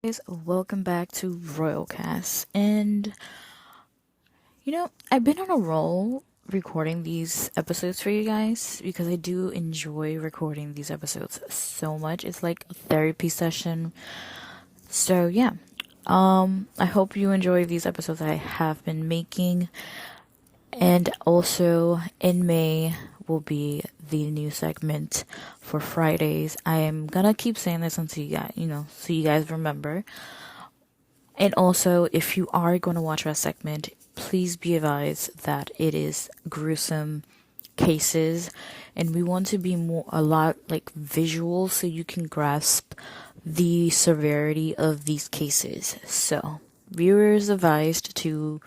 Guys, welcome back to Royalcast. And I've been on a roll recording these episodes for you guys because I do enjoy recording these episodes so much. It's like a therapy session. So yeah. I hope you enjoy these episodes I have been making. And also in May will be the new segment for Fridays. I am gonna keep saying this until so you guys remember. And also, if you are going to watch that segment, please be advised that it is gruesome cases, and we want to be a lot like visual so you can grasp the severity of these cases. So, viewers advised to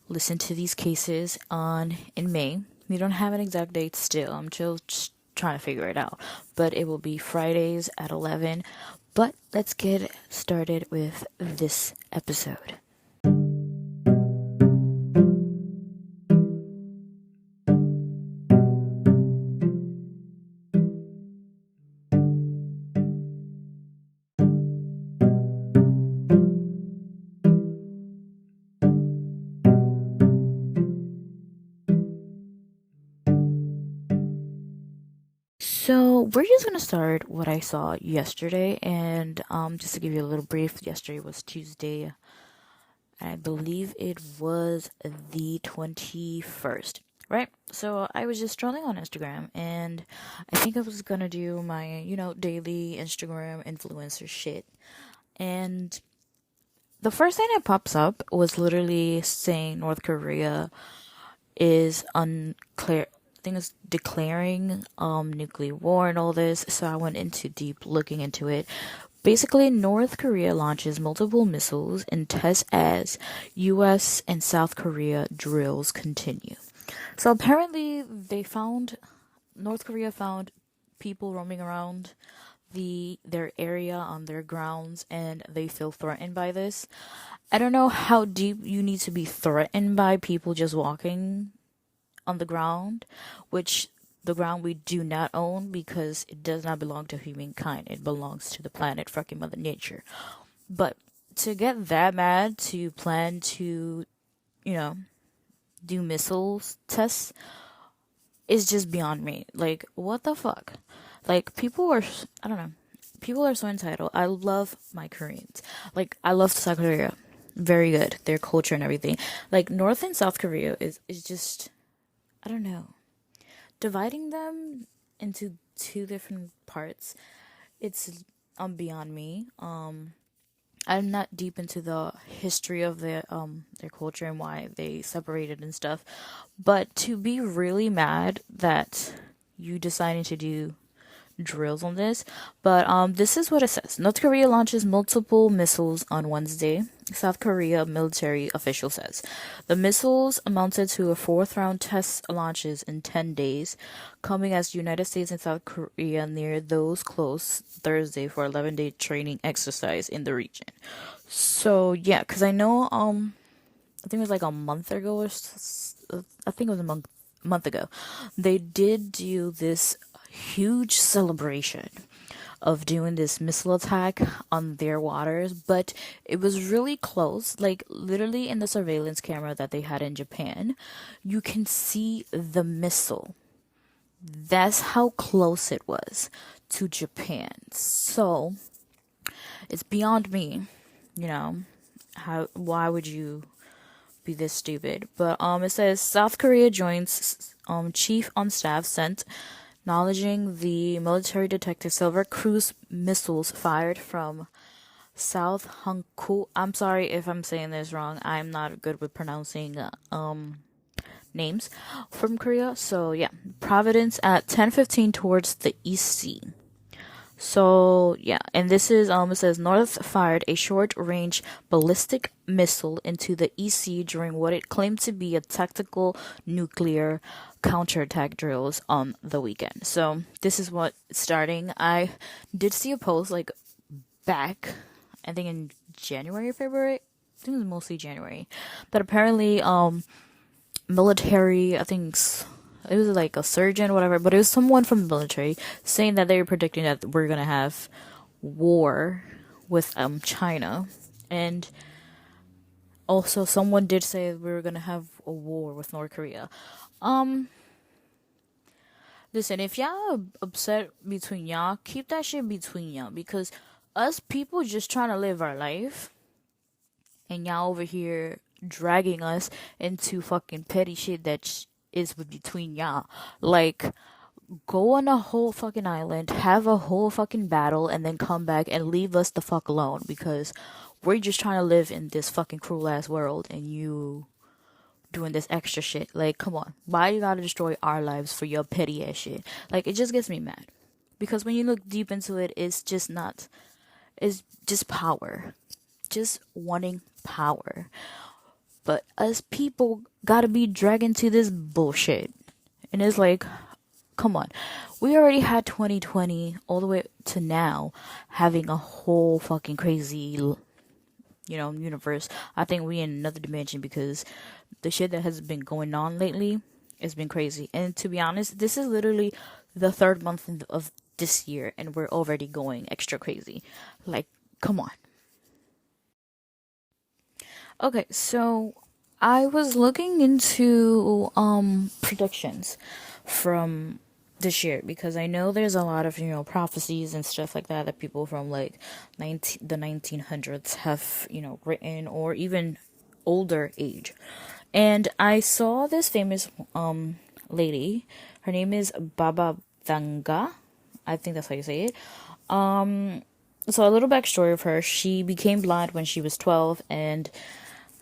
listen to these cases on in May. We don't have an exact date still. I'm just trying to figure it out. But it will be Fridays at 11. But let's get started with this episode. So we're just gonna start what I saw yesterday, and just to give you a little brief, yesterday was Tuesday. I believe it was the 21st, right? So I was just strolling on Instagram, and I think I was gonna do my daily Instagram influencer shit, and the first thing that pops up was literally saying North Korea is unclear. I think it's declaring nuclear war and all this. So I went into deep looking into it. Basically, North Korea launches multiple missiles and tests as U.S. and South Korea drills continue. So apparently, North Korea found people roaming around their area on their grounds, and they feel threatened by this. I don't know how deep you need to be threatened by people just walking on the ground, which the ground we do not own because it does not belong to humankind. It belongs to the planet, fucking Mother Nature. But to get that mad to plan to, you know, do missiles tests is just beyond me. Like, what the fuck? Like, I don't know. People are so entitled. I love my Koreans. Like, I love South Korea. Very good. Their culture and everything. Like, North and South Korea is just, I don't know. Dividing them into two different parts, it's beyond me. I'm not deep into the history of their culture and why they separated and stuff, but to be really mad that you decided to do drills on this. But this is what it says. North Korea launches multiple missiles on Wednesday. South Korea military official says. The missiles amounted to a fourth round test launches in 10 days, coming as United States and South Korea near those close Thursday for 11-day training exercise in the region. So yeah, because I know I think it was like a month ago I think it was a month ago, they did do this huge celebration of doing this missile attack on their waters, but it was really close. Like, literally, in the surveillance camera that they had in Japan, you can see the missile. That's how close it was to Japan. So, it's beyond me, you know, why would you be this stupid? But it says South Korea joins chief on staff sent acknowledging the military detected Silver Cruise missiles fired from South Hankou. I'm sorry if I'm saying this wrong. I'm not good with pronouncing names from Korea. So yeah, Providence at 10:15 towards the East Sea. So yeah, and this is it says North fired a short-range ballistic missile into the EC during what it claimed to be a tactical nuclear counterattack drills on the weekend. So this is what starting. I did see a post like back, I think in January or February. I think it was mostly January. That apparently military, I think it was like a surgeon, whatever, but it was someone from the military saying that they were predicting that we're gonna have war with China, and also someone did say we were gonna have a war with North Korea. Um, Listen, if y'all upset between y'all, keep that shit between y'all, because us people just trying to live our life, and y'all over here dragging us into fucking petty shit that is between y'all. Like, go on a whole fucking island, have a whole fucking battle, and then come back and leave us the fuck alone, because we're just trying to live in this fucking cruel ass world, and you doing this extra shit. Like, come on. Why you gotta destroy our lives for your petty ass shit? Like, it just gets me mad. Because when you look deep into it, it's just not. It's just power. Just wanting power. But us people gotta be dragged into this bullshit. And it's like, come on. We already had 2020 all the way to now having a whole fucking crazy, universe. I think we in another dimension, because the shit that has been going on lately has been crazy. And to be honest, this is literally the third month of this year, and we're already going extra crazy. Like, come on. Okay, so I was looking into predictions from this year, because I know there's a lot of prophecies and stuff like that people from like the 1900s have written, or even older age. And I saw this famous lady. Her name is Baba Vanga. I think that's how you say it. So a little backstory of her: she became blind when she was 12 and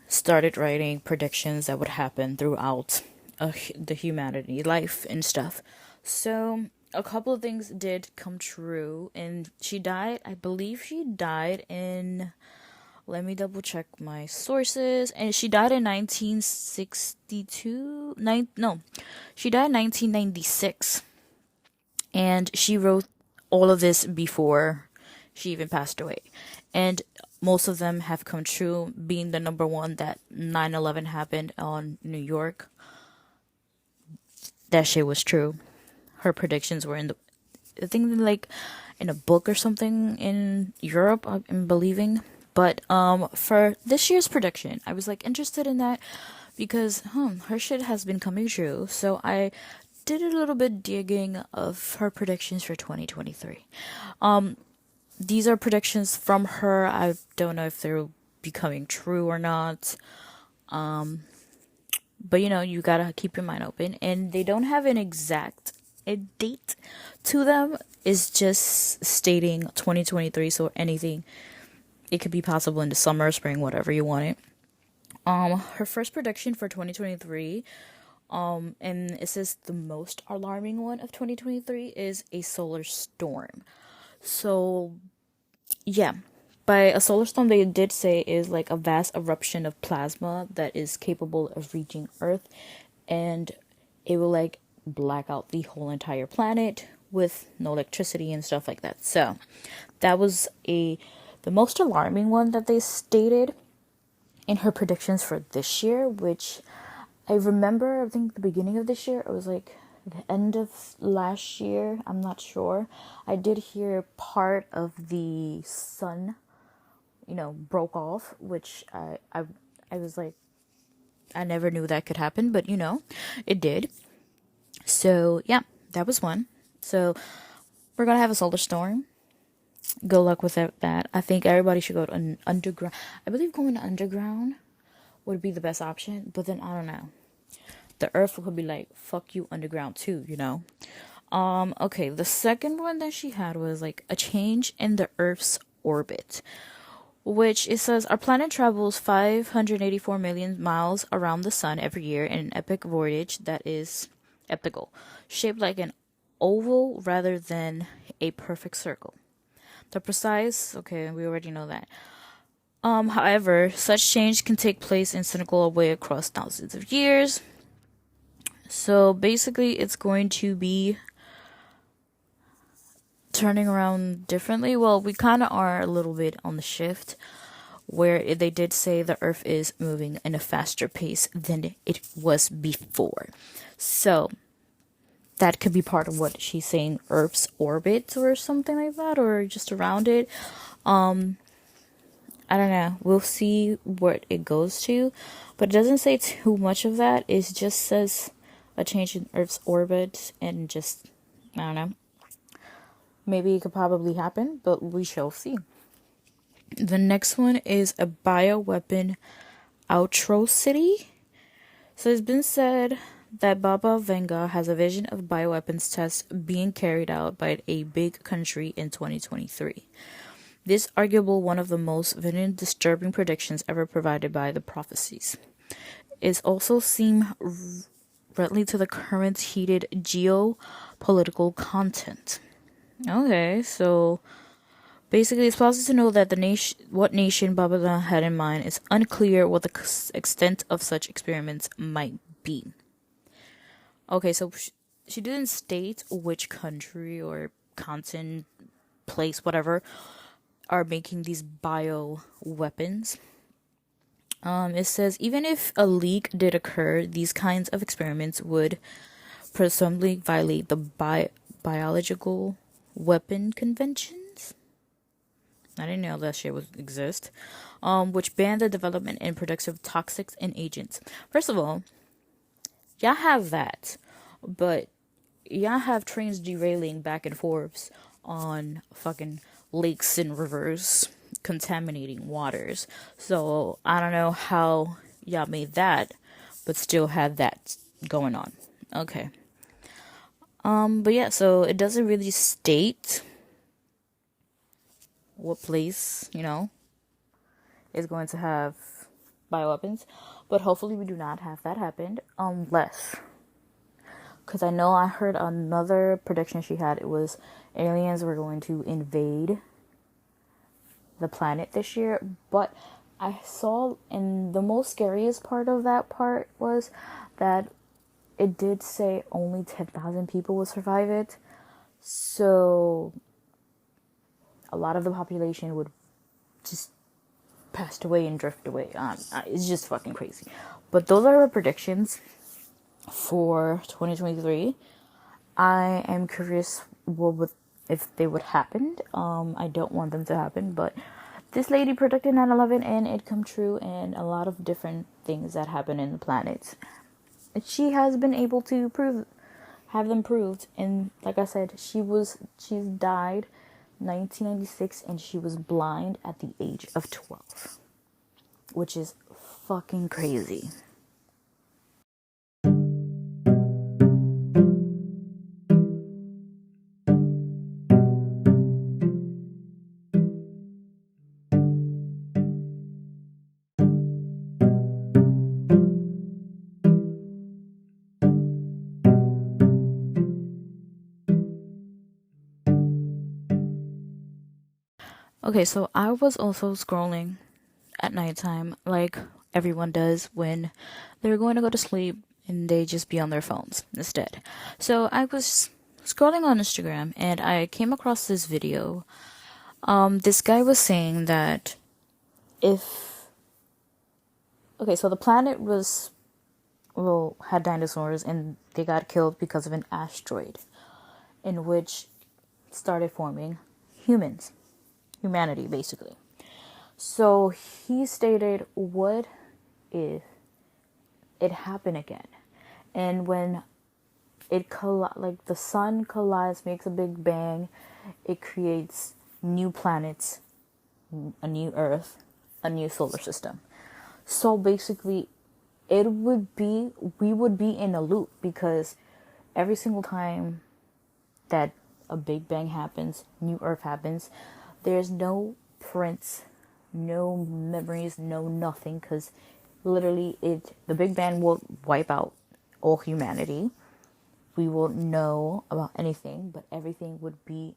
started writing predictions that would happen throughout the humanity life and stuff. So a couple of things did come true, and she died. I believe she died in. Let me double check my sources. And she died in 1962. No, she died in 1996, and she wrote all of this before she even passed away. And most of them have come true, being the number one that 9/11 happened on New York. That shit was true. Her predictions were in I think like in a book or something in Europe, I'm believing. But for this year's prediction, I was like interested in that, because her shit has been coming true. So I did a little bit digging of her predictions for 2023. These are predictions from her. I don't know if they're becoming true or not. But you gotta keep your mind open, and they don't have an exact date to them. It's just stating 2023, so anything. It could be possible in the summer, spring, whatever you want it. Her first prediction for 2023, and it says the most alarming one of 2023 is a solar storm. So, yeah, by a solar storm, they did say is like a vast eruption of plasma that is capable of reaching Earth, and it will like black out the whole entire planet with no electricity and stuff like that. So, that was the most alarming one that they stated in her predictions for this year, which I remember, I think the beginning of this year, it was like the end of last year, I'm not sure. I did hear part of the sun, broke off, which I was like, I never knew that could happen, but it did. So yeah, that was one. So we're gonna have a solar storm. Good luck with that. I think everybody should go to an underground. I believe going to underground would be the best option, but then I don't know. The Earth could be like, fuck you, underground too, Okay, the second one that she had was like a change in the Earth's orbit, which it says our planet travels 584 million miles around the sun every year in an epic voyage that is elliptical, shaped like an oval rather than a perfect circle. Okay, we already know that. However, such change can take place in cyclical way across thousands of years. So basically, it's going to be turning around differently. Well, we kind of are a little bit on the shift, where they did say the Earth is moving in a faster pace than it was before. So that could be part of what she's saying, Earth's orbit or something like that, or just around it. I don't know. We'll see what it goes to, but it doesn't say too much of that. It just says a change in Earth's orbit and just, I don't know. Maybe it could probably happen, but we shall see. The next one is a bioweapon atrocity. So it's been said that Baba Vanga has a vision of bioweapons tests being carried out by a big country in 2023. This arguable one of the most vivid, disturbing predictions ever provided by the prophecies. It also seems related to the current heated geopolitical content. Okay, so basically, it's possible to know that what nation Babylon had in mind is unclear what the extent of such experiments might be. Okay, so she didn't state which country or continent, place, whatever, are making these bio weapons. It says even if a leak did occur, these kinds of experiments would presumably violate the biological weapon conventions. I didn't know that shit would exist. Which ban the development and production of toxics and agents. First of all, y'all have that, but y'all have trains derailing back and forths on fucking lakes and rivers, contaminating waters. So I don't know how y'all made that, but still had that going on. Okay. But yeah, so it doesn't really state what place, is going to have bioweapons, but hopefully we do not have that happen, unless, because I know I heard another prediction she had, it was aliens were going to invade the planet this year, but I saw, and the most scariest part of that part was that it did say only 10,000 people would survive it, so a lot of the population would just pass away and drift away. It's just fucking crazy. But those are our predictions for 2023. I am curious if they would happen. I don't want them to happen, but this lady predicted 9/11 and it come true, and a lot of different things that happen in the planet. She has been able to have them proved, and like I said, she's died 1996 and she was blind at the age of 12, which is fucking crazy. Okay, so I was also scrolling at nighttime, like everyone does when they're going to go to sleep and they just be on their phones instead. So I was scrolling on Instagram and I came across this video. This guy was saying that so the planet had dinosaurs and they got killed because of an asteroid in which started forming humanity basically. So he stated, what if it happened again? And when it the sun collides, makes a big bang, it creates new planets, a new Earth, a new solar system. So basically, we would be in a loop, because every single time that a big bang happens, new Earth happens, there's no prints, no memories, no nothing, because literally the Big Bang will wipe out all humanity. We won't know about anything, but everything would be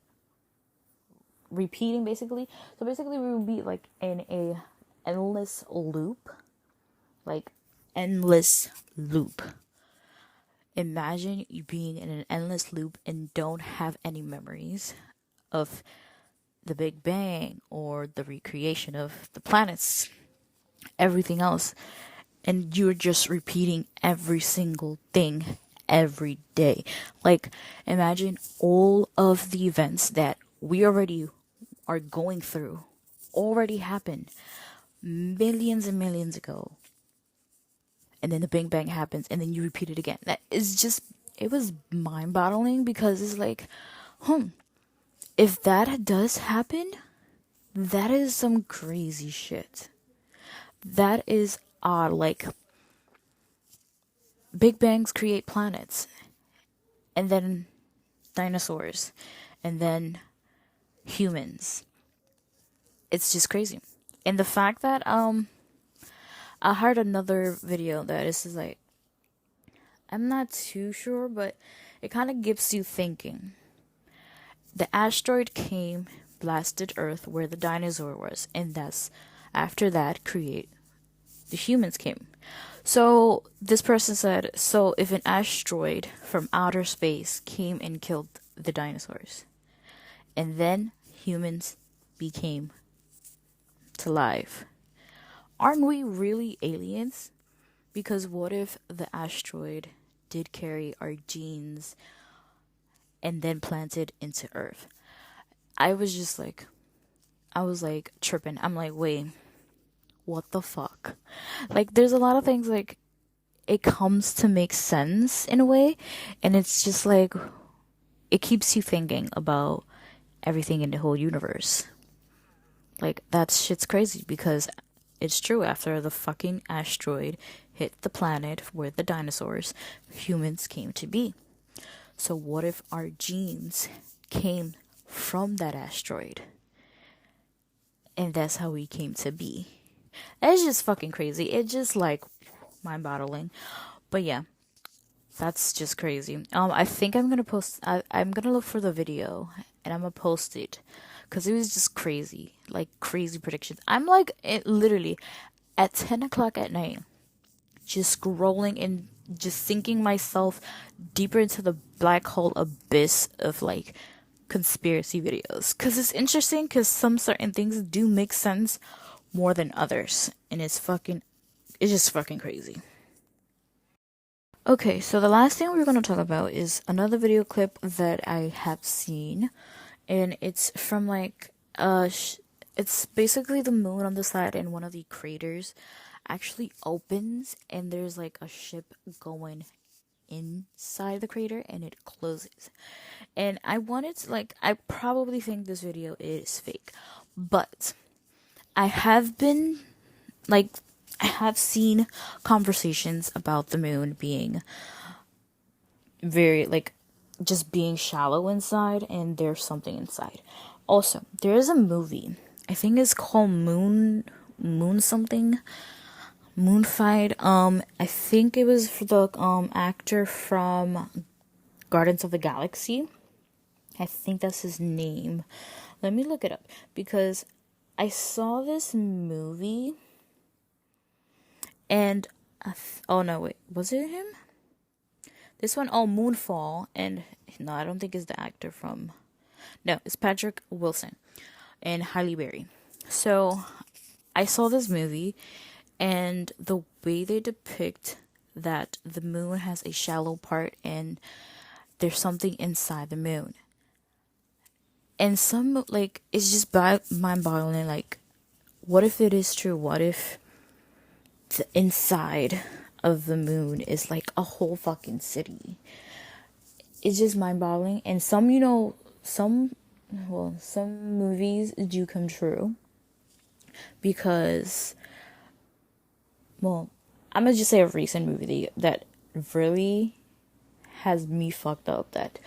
repeating basically. So basically we would be like in a endless loop. Imagine you being in an endless loop and don't have any memories of the Big Bang or the recreation of the planets, everything else, and you're just repeating every single thing every day. Like, imagine all of the events that we already are going through already happened millions and millions ago. And then the Big Bang happens, and then you repeat it again. That is just, it was mind-boggling, because it's like, if that does happen, that is some crazy shit. That is odd. Like, Big Bangs create planets, and then dinosaurs, and then humans. It's just crazy. And the fact that I heard another video that this is like, I'm not too sure, but it kind of gets you thinking. The asteroid came, blasted Earth where the dinosaur was, and thus after that the humans came. So this person said, so if an asteroid from outer space came and killed the dinosaurs, and then humans became to life, aren't we really aliens? Because what if the asteroid did carry our genes and then planted into Earth? I was like tripping. I'm like, wait, what the fuck? Like, there's a lot of things, like, it comes to make sense in a way, and it's just like, it keeps you thinking about everything in the whole universe. Like, that shit's crazy, because it's true. After the fucking asteroid hit the planet where the dinosaurs, humans came to be. So what if our genes came from that asteroid? And that's how we came to be. That's just fucking crazy. It's just like mind-boggling. But yeah, that's just crazy. I think I'm gonna post. I'm gonna look for the video and I'm gonna post it, because it was just crazy, like crazy predictions. I'm like, literally at 10 o'clock at night, just scrolling and just sinking myself deeper into the black hole abyss of like conspiracy videos, because it's interesting, because some certain things do make sense more than others, and it's just fucking crazy. Okay, so the last thing we're going to talk about is another video clip that I have seen, and it's from like it's basically the moon on the side, and one of the craters actually opens, and there's like a ship going inside the crater, and it closes. And I wanted to, like, I probably think this video is fake, but I have seen conversations about the moon being very, like, just being shallow inside, and there's something inside. Also, there is a movie, I think it's called Moon something, Moonfight. I think it was for the actor from Guardians of the Galaxy. I think that's his name. Let me look it up, because I saw this movie, and oh no, wait, was it him? This one, oh, Moonfall, and no, I don't think it's the actor from. No, it's Patrick Wilson and Halle Berry. So I saw this movie, and the way they depict that the moon has a shallow part and there's something inside the moon. And some, like, it's just mind-boggling, like, what if it is true? What if the inside of the moon is like a whole fucking city? It's just mind-boggling. And some movies do come true, because, well, I'm gonna just say a recent movie that really has me fucked up, that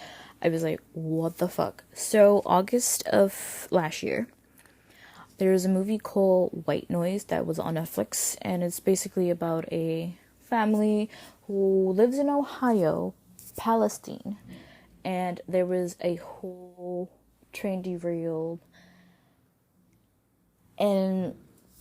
I was like, what the fuck? So August of last year, there was a movie called White Noise that was on Netflix, and it's basically about a family who lives in Ohio, Palestine, and there was a whole train derailed and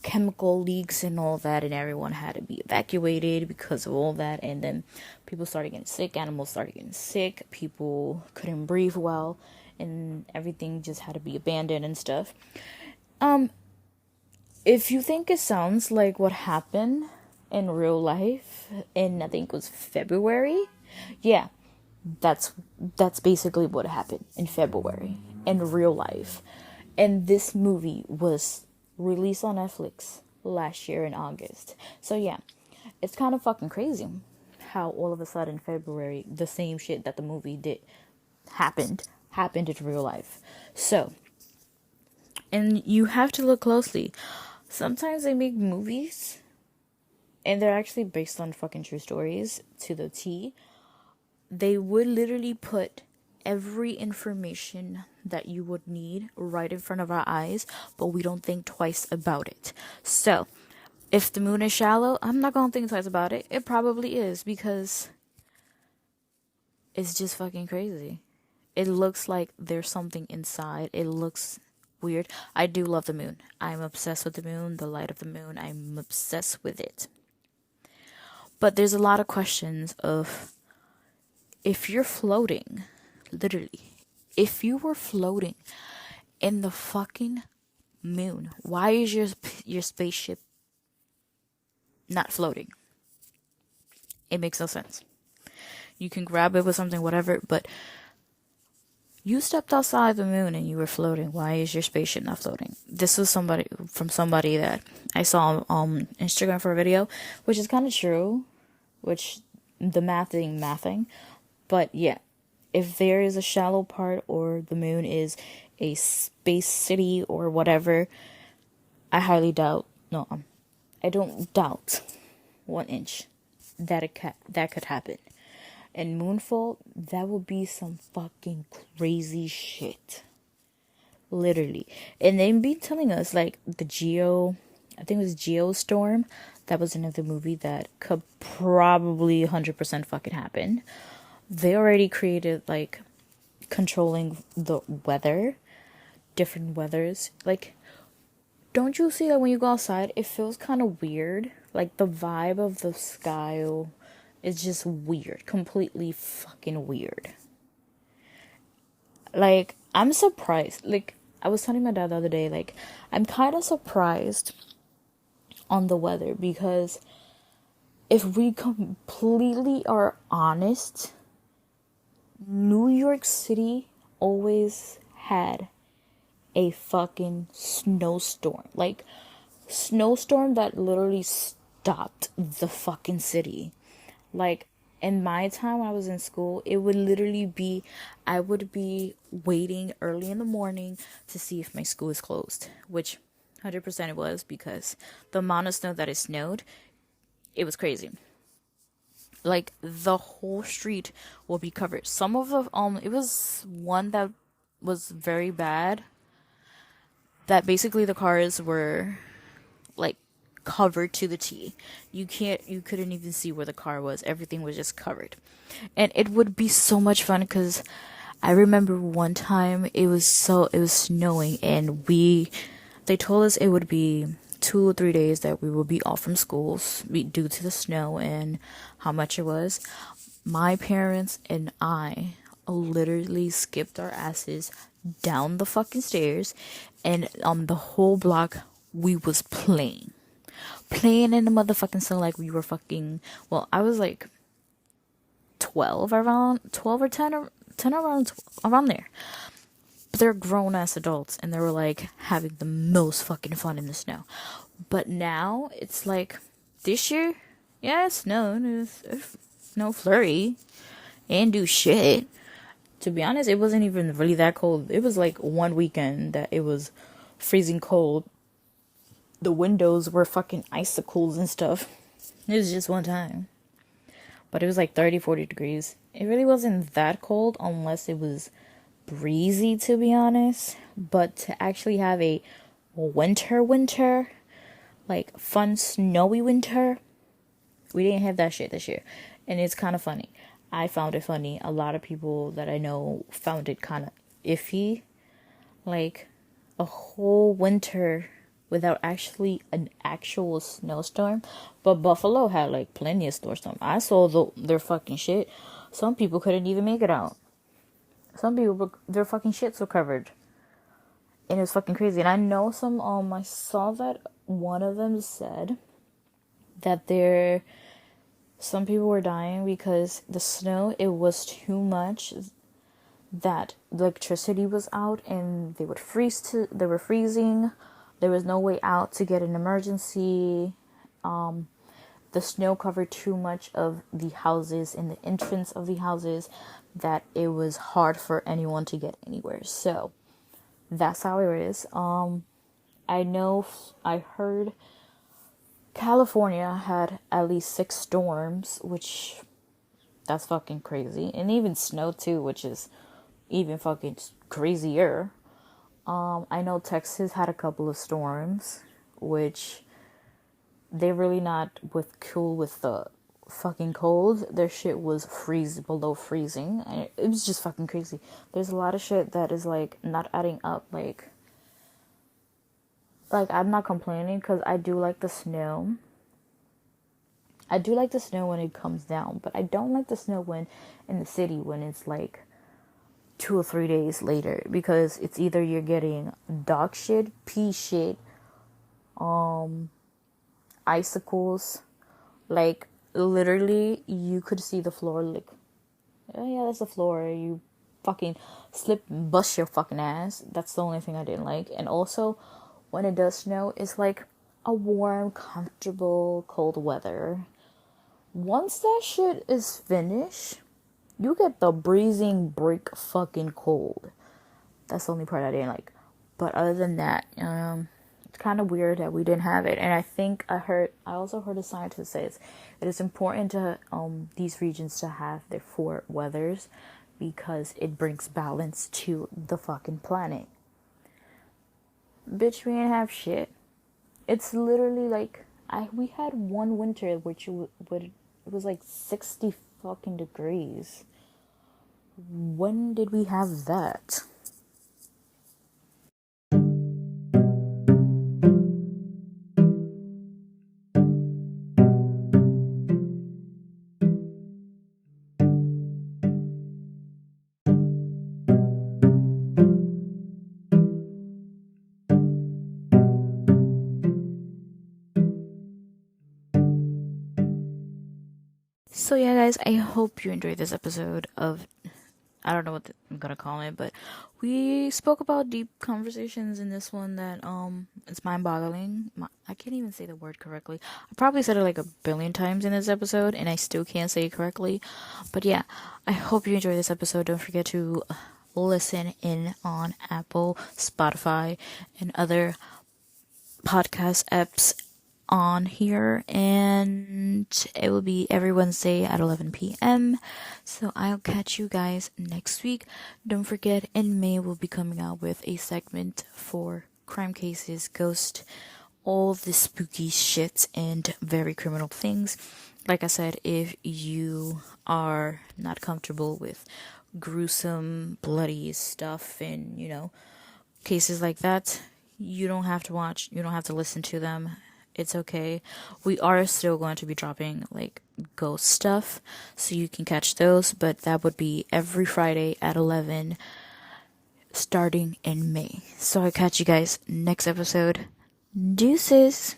chemical leaks and all that, and everyone had to be evacuated because of all that. And then people started getting sick, animals started getting sick, people couldn't breathe well, and everything just had to be abandoned and stuff. If you think it sounds like what happened in real life in, I think it was February, yeah, that's basically what happened in February in real life. And this movie was released on Netflix last year in August. So yeah, it's kind of fucking crazy how all of a sudden February the same shit that the movie did happened in real life. So, and you have to look closely. Sometimes they make movies and they're actually based on fucking true stories to the T. They would literally put every information that you would need right in front of our eyes, but we don't think twice about it. So, if the moon is shallow, I'm not gonna think twice about it. It probably is, because it's just fucking crazy. It looks like there's something inside. It looks weird. I do love the moon. I'm obsessed with the moon, the light of the moon. I'm obsessed with it. But there's a lot of questions of, if you're floating, literally, if you were floating in the fucking moon, why is your spaceship not floating? It makes no sense. You can grab it with something, whatever, but you stepped outside the moon and you were floating. Why is your spaceship not floating? This was somebody that I saw on Instagram for a video, which is kind of true, which the mathing. But yeah, if there is a shallow part or the moon is a space city or whatever, I highly doubt, no, I don't doubt 1 inch that that could happen. And moonfall, that would be some fucking crazy shit. Literally. And they've been telling us, like, I think it was Geostorm, that was another movie that could probably 100% fucking happen. They already created, like, controlling the weather, different weathers. Like, don't you see that when you go outside, it feels kind of weird? Like, the vibe of the sky is just weird. Completely fucking weird. Like, I'm surprised. Like, I was telling my dad the other day, like, I'm kind of surprised on the weather, because if we completely are honest, New York City always had a fucking snowstorm. Like, snowstorm that literally stopped the fucking city. Like, in my time when I was in school, it would literally be, I would be waiting early in the morning to see if my school is closed, which 100% it was, because the amount of snow that it snowed, it was crazy. Like, the whole street will be covered. Some of the, it was one that was very bad, that basically the cars were, like, covered to the T. You couldn't even see where the car was. Everything was just covered. And it would be so much fun, because I remember one time it was snowing, and they told us it would be 2 or 3 days that we would be off from schools due to the snow and how much it was. My parents and I literally skipped our asses down the fucking stairs, and on the whole block we was playing in the motherfucking sun, like we were fucking, well, I was like 12 or 10 around there. But they're grown ass adults, and they were like having the most fucking fun in the snow. But now it's like, this year, yeah, it snowed. It's no flurry, and do shit. To be honest, it wasn't even really that cold. It was like one weekend that it was freezing cold. The windows were fucking icicles and stuff. It was just one time. But it was like 30, 40 degrees. It really wasn't that cold unless it was breezy, to be honest. But to actually have a winter, like fun snowy winter, we didn't have that shit this year. And it's kind of funny. I found it funny. A lot of people that I know found it kind of iffy. Like, a whole winter without actually an actual snowstorm. But Buffalo had like plenty of snowstorm. I saw their fucking shit. Some people couldn't even make it out. Some people, their fucking shits were covered. And it was fucking crazy. And I know I saw that one of them said that some people were dying because the snow, it was too much, that the electricity was out, and they were freezing. There was no way out to get an emergency. The snow covered too much of the houses and the entrance of the houses that it was hard for anyone to get anywhere. So that's how it is. I heard California had at least 6 storms, which that's fucking crazy. And even snow too, which is even fucking crazier. I know Texas had a couple of storms, which they're really not cool with the fucking cold. Their shit was below freezing. And it was just fucking crazy. There's a lot of shit that is like not adding up. Like I'm not complaining because I do like the snow. I do like the snow when it comes down, but I don't like the snow when in the city when it's like 2 or 3 days later, because it's either you're getting dog shit, pea shit, icicles, like literally you could see the floor like, oh yeah, that's the floor, you fucking slip and bust your fucking ass. That's the only thing I didn't like. And also when it does snow, it's like a warm, comfortable, cold weather. Once that shit is finished, you get the breezing break fucking cold. That's the only part I didn't like. But other than that, it's kind of weird that we didn't have it. And I also heard a scientist say it is important to these regions to have their 4 weathers because it brings balance to the fucking planet. Bitch, we ain't have shit. It's literally like we had one winter which it was like 60 fucking degrees. When did we have that? So yeah, guys, I hope you enjoyed this episode of, I don't know what I'm gonna call it, but we spoke about deep conversations in this one that it's mind-boggling. I can't even say the word correctly. I probably said it like a billion times in this episode, and I still can't say it correctly. But yeah, I hope you enjoyed this episode. Don't forget to listen in on Apple, Spotify, and other podcast apps on here, and it will be every Wednesday at 11 p.m. So I'll catch you guys next week. Don't forget, in May we'll be coming out with a segment for crime cases, ghost, all the spooky shit and very criminal things. Like I said, if you are not comfortable with gruesome, bloody stuff and, cases like that, you don't have to watch, you don't have to listen to them. It's okay. We are still going to be dropping like ghost stuff, so you can catch those, but that would be every Friday at 11 starting in May. So I'll catch you guys next episode. Deuces.